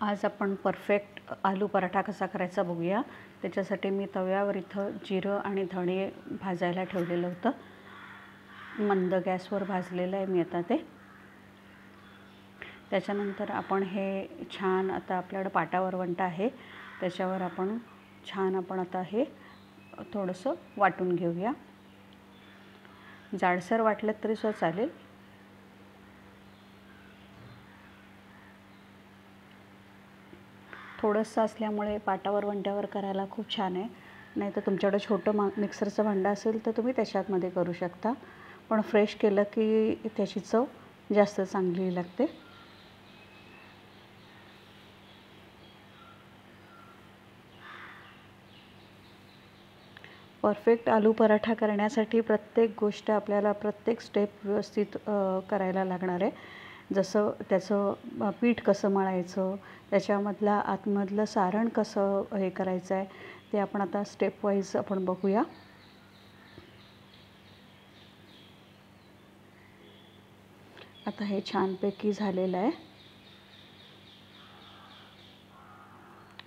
आज आपण परफेक्ट आलू पराठा कसा करायचा बघूया। त्याच्यासाठी मी तव्यावर इथं जिरं आणि धणे भाजायला ठेवलेलं होतं। मंद गॅसवर भाजलेलं आहे मी आता ते। त्याच्यानंतर आपण हे छान आता आपल्याकडे पाटा वरवंट आहे, त्याच्यावर आपण छान आता हे थोडंसं वाटून घेऊया। जाडसर वाटलं तरी सुद्धा चालेल। थोडंसं असल्यामुळे पाटा वरवंट्यावर करायला खूप छान आहे। नाही तर तुमच्याकडे छोटं मिक्सरचं भांडं असेल तर तुम्ही त्याच्यामध्ये करू शकता, पण फ्रेश केलं की त्याची चव जास्त चांगली लागते। परफेक्ट आलू पराठा करण्यासाठी प्रत्येक गोष्ट आपल्याला प्रत्येक स्टेप व्यवस्थित करायला लागणार आहे। जसं त्याचं पीठ कसं मळायचं, त्याच्यामधला आतमधलं सारण कसं हे करायचं आहे, ते आपण आता स्टेप वाईज आपण बघूया। आता हे छानपैकी झालेलं आहे।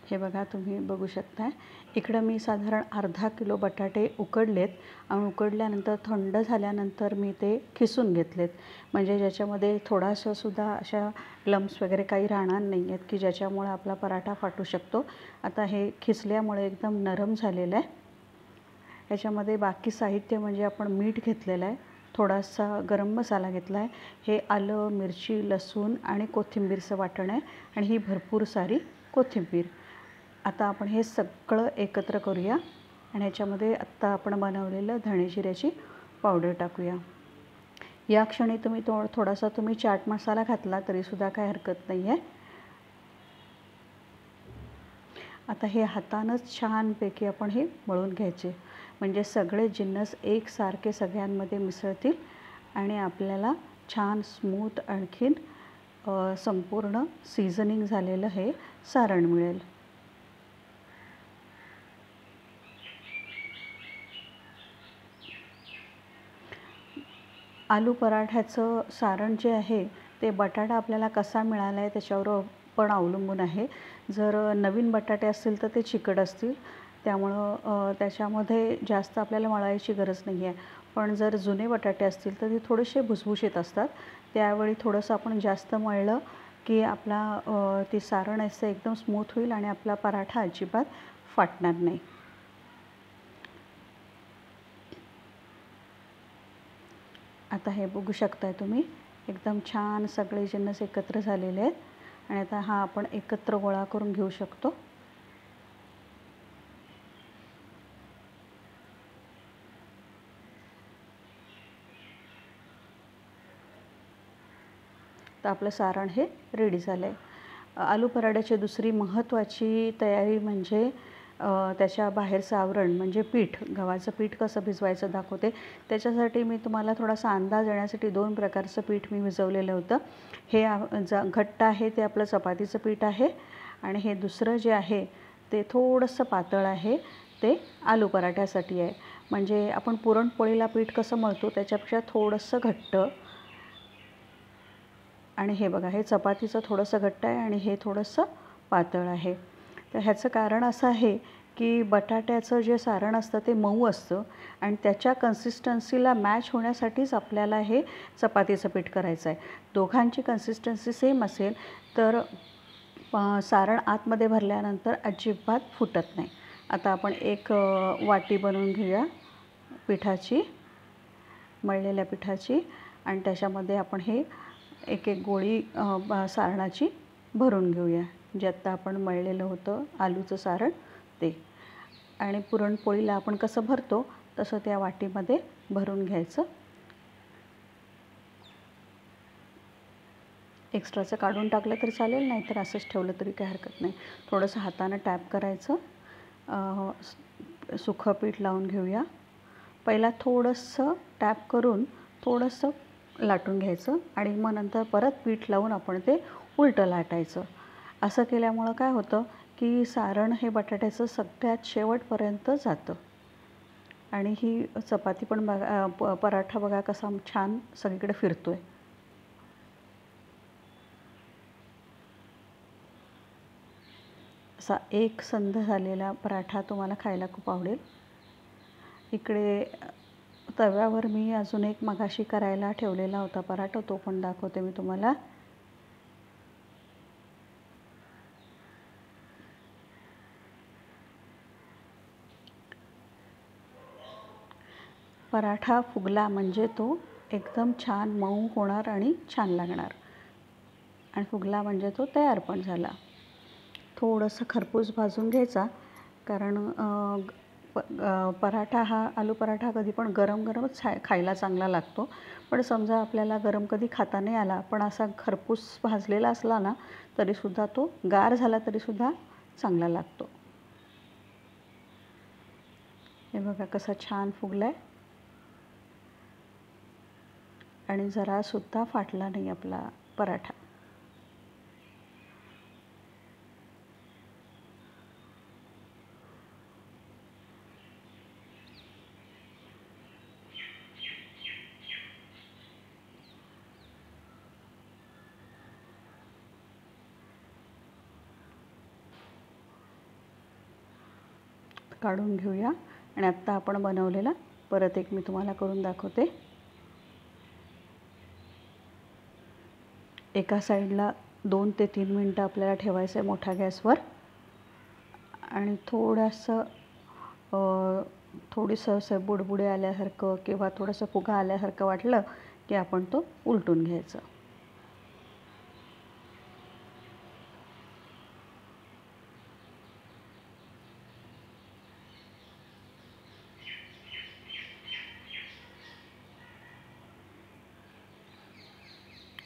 हे बघा, तुम्ही बघू शकता। इकडं मी साधारण अर्धा किलो बटाटे उकडलेत आणि उकडल्यानंतर थंड झाल्यानंतर मी ते खिसून घेतलेत, म्हणजे ज्याच्यामध्ये थोडासा सुद्धा अशा लम्स वगैरे काही राहणार नाही आहेत की ज्याच्यामुळे आपला पराठा फाटू शकतो। आता हे खिसल्यामुळे एकदम नरम झालेलं आहे। याच्यामध्ये बाकी साहित्य म्हणजे आपण मीठ घेतलेलं आहे, थोडासा गरम मसाला घेतला आहे, हे आलं, मिरची, लसूण आणि कोथिंबीरचं वाटण आहे आणि ही भरपूर सारी कोथिंबीर। आता आपण हे सगळं एकत्र करूया आणि ह्याच्यामध्ये आत्ता आपण बनवलेलं धणे जिऱ्याची पावडर टाकूया। या क्षणी तुम्ही थोडासा तुम्ही चाट मसाला घातला तरीसुद्धा काही हरकत नाही आहे। आता हे हातानंच छानपैकी आपण हे मळून घ्यायचे, म्हणजे सगळे जिन्नस एकसारखे सगळ्यांमध्ये मिसळतील आणि आपल्याला छान स्मूथ आणखीन संपूर्ण सीझनिंग झालेलं हे सारण मिळेल। आलू पराठ्याचं सारण जे आहे ते बटाटा आपल्याला कसा मिळाला आहे त्याच्यावर पण अवलंबून आहे। जर नवीन बटाटे असतील तर ते चिकट असतील, त्यामुळं त्याच्यामध्ये जास्त आपल्याला मळायची गरज नाही आहे। पण जर जुने बटाटे असतील तर ते थोडेसे भुसभुशीत असतात, त्यावेळी थोडंसं आपण जास्त मळलं की आपला ते सारण असं एकदम स्मूथ होईल आणि आपला पराठा अजिबात फाटणार नाही। आता हे बघू शकताय तुम्ही, एकदम छान सगळे जिन्नस एकत्र झालेले आहेत आणि आता हा आपण एकत्र गोळा करून घेऊ शकतो। तर आपलं सारण हे रेडी झालं आहे। आलू पराठ्याची दुसरी महत्त्वाची तयारी म्हणजे त्याच्या बाहेरचं आवरण म्हणजे पीठ, गव्हाचं पीठ कसं भिजवायचं दाखवते। त्याच्यासाठी मी तुम्हाला थोडासा अंदाज येण्यासाठी 2 प्रकारचं पीठ मी भिजवलेलं होतं। हे घट्ट आहे ते आपलं चपातीचं पीठ आहे आणि हे दुसरं जे आहे ते थोडंसं पातळ आहे, ते आलू पराठ्यासाठी आहे। म्हणजे आपण पुरणपोळीला पीठ कसं मळतो त्याच्यापेक्षा थोडंसं घट्ट, आणि हे बघा, हे चपातीचं थोडंसं घट्ट आहे आणि हे थोडंसं पातळ आहे। तर ह्याचं कारण असं आहे की बटाट्याचं जे सारण असतं ते मऊ असतं आणि त्याच्या कन्सिस्टन्सीला मॅच होण्यासाठीच आपल्याला हे चपातीचं पीठ करायचं आहे। दोघांची कन्सिस्टन्सी सेम असेल तर सारण आतमध्ये भरल्यानंतर अजिबात फुटत नाही। आता आपण एक वाटी बनवून घेऊया पिठाची, मळलेल्या पिठाची, आणि त्याच्यामध्ये आपण हे एक एक गोळी सारणाची भरून घेऊया, जे आत्ता आपण मळलेलं होतं आलूचं सारण ते। आणि पुरणपोळीला आपण कसं भरतो तसं त्या वाटीमध्ये भरून घ्यायचं। एक्स्ट्राचं काढून टाकलं तरी चालेल, नाहीतर असंच ठेवलं तरी काही हरकत नाही। थोडंसं हातानं टॅप करायचं, सुखं पीठ लावून घेऊया। पहिला थोडंसं टॅप करून थोडंसं लाटून घ्यायचं आणि मग नंतर परत पीठ लावून आपण ते उलटं लाटायचं। असं केल्यामुळं काय होतं की सारण हे बटाट्याचं सगळ्यात शेवटपर्यंत जातं आणि ही चपाती पण बघा, पराठा बघा कसा छान सगळीकडे फिरतोय। असा एक संध झालेला पराठा तुम्हाला खायला खूप आवडेल. इकडे तव्यावर मी अजून एक मगाशी करायला ठेवलेला होता पराठा, तो पण दाखवते मी तुम्हाला. पराठा फुगला म्हणजे तो एकदम छान मऊ होणार आणि छान लागणार. आणि फुगला म्हणजे तो तयार पण झाला. थोडंसं खरपूस भाजून घ्यायचा, कारण पराठा हा आलू पराठा कधी पण गरम गरमच खायला चांगला लागतो. पण समजा आपल्याला गरम कधी खाता नाही आला, पण असा खरपूस भाजलेला असला ना तरीसुद्धा तो गार झाला तरीसुद्धा चांगला लागतो. हे बघा कसा छान फुगला आहे आणि जरासुद्धा फाटला नाही आपला पराठा. काढून घेऊया आणि आत्ता आपण बनवलेला परत एक मी तुम्हाला करून दाखवते. एका साईडला 2 ते 3 मिनटं आपल्याला ठेवायचं आहे मोठ्या गॅसवर आणि थोडंसं असं बुडबुडे आल्यासारखं किंवा थोडंसं फुगा आल्यासारखं वाटलं की आपण तो उलटून घ्यायचं.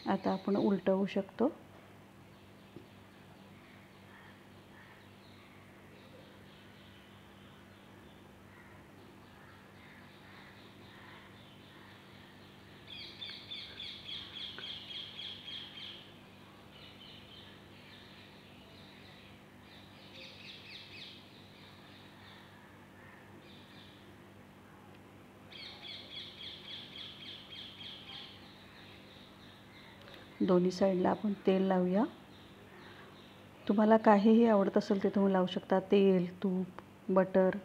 आता आपण उलटवू शकतो. दोन्ही साईडला आपण तेल लावूया. तुम्हाला काहीही आवडत असेल ते तुम्ही लावू शकता, तेल, तूप, बटर.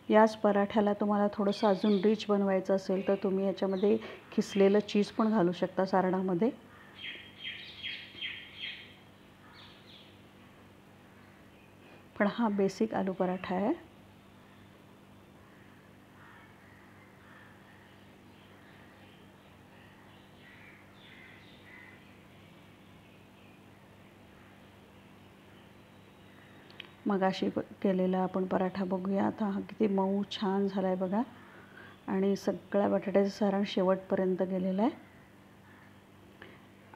याच पराठ्याला तुम्हाला थोडंसं अजून रिच बनवायचं असेल तर तुम्ही याच्यामध्ये खिसलेलं चीज पण घालू शकता सारणामध्ये. पण हा बेसिक आलू पराठा आहे. मगाशी केलेला आपण पराठा बघूया आता. हा किती मऊ छान झाला आहे बघा आणि सगळ्या बटाट्याचं सारण शेवटपर्यंत गेलेलं आहे.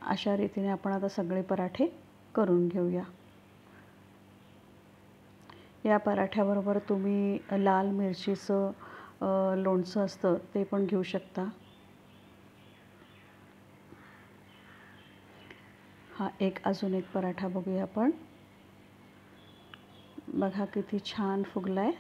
अशा रीतीने आपण आता सगळे पराठे करून घेऊया. या पराठ्याबरोबर तुम्ही लाल मिरचीचं लोणचं असतं ते पण घेऊ शकता. हा अजून एक पराठा बघूया आपण. बघा किती छान फुगला आहे.